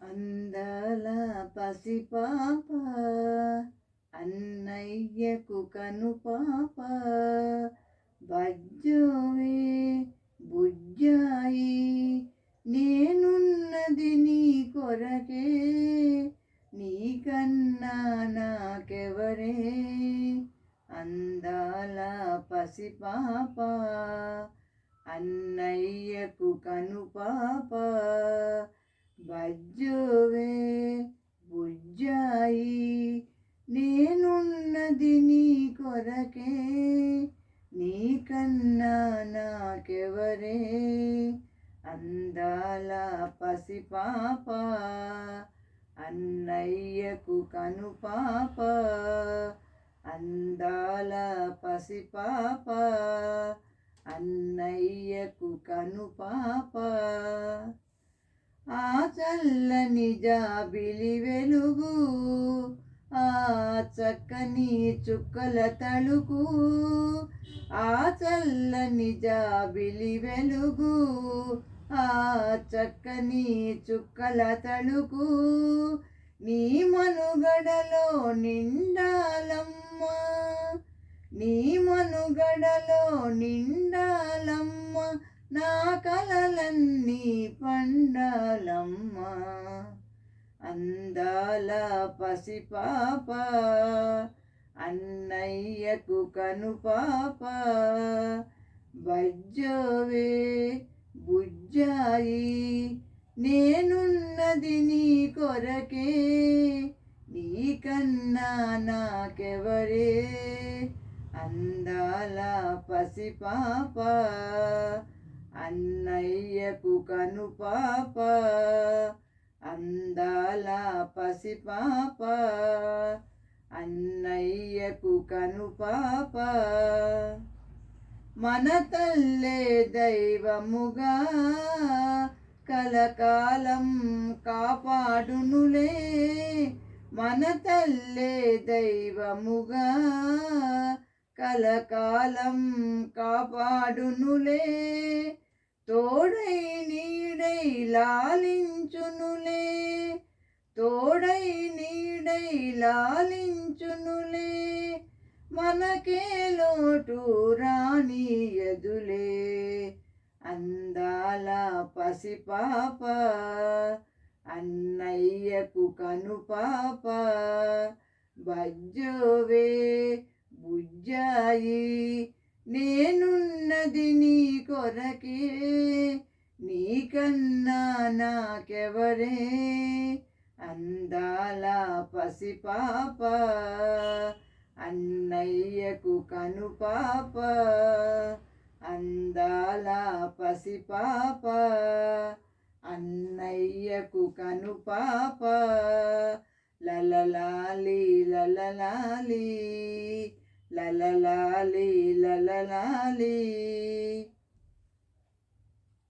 అందాల పసిపాప అన్నయ్యకు కనుపాప బజ్జోవే బుజ్జాయి నేనున్నది నీ కొరకే నీకన్నా నాకెవరే అందాల పసిపాప అన్నయ్యకు కనుపాప బజ్జోవే బుజ్జాయి నేనున్నది నీ కొరకే నీకన్నా నాకెవరే అందాల పసిపాప అన్నయ్యకు కనుపాప అందాల పసిపాప అన్నయ్యకు కనుపాప ఆ చల్లని జాబిలి వెలుగు ఆ చక్కని చుక్కల తలుకు ఆ చల్లని జాబిలి వెలుగు ఆ చక్కని చుక్కల తలుకు నీ మనుగడలో నిండాలమ్మా నీ మనుగడలో నిండాలమ్మ నా కలలన్నీ పండాలమ్మా అందాల పసిపాప అన్నయ్యకు కనుపాప బజ్జోవే బుజ్జాయి నేనున్నది నీ కొరకే నీకన్నా నాకెవరే అందాల పసిపాప అన్నయ్యకు కనుపాప అందాల పసిపాప అన్నయ్యకు కనుపాప మన తల్లే దైవముగా కలకాలం కాపాడునులే మన తల్లే దైవముగా కలకాలం కాపాడునులే తోడై నీడై లాలించునులే తోడై నీడై లాలించునులే మనకే లోటు రానియదులే అందాల పసిపాప అన్నయ్యకు కనుపాప బజ్జోవే బుజ్జాయి నేనున్నది నీ కొరకే నీకన్నా నాకెవరే అందాల పసిపాప అన్నయ్యకు కనుపాప అందాల పసిపాప అన్నయ్యకు కనుపాప లలలాలి లలలాలి లలలాలి లలలాలి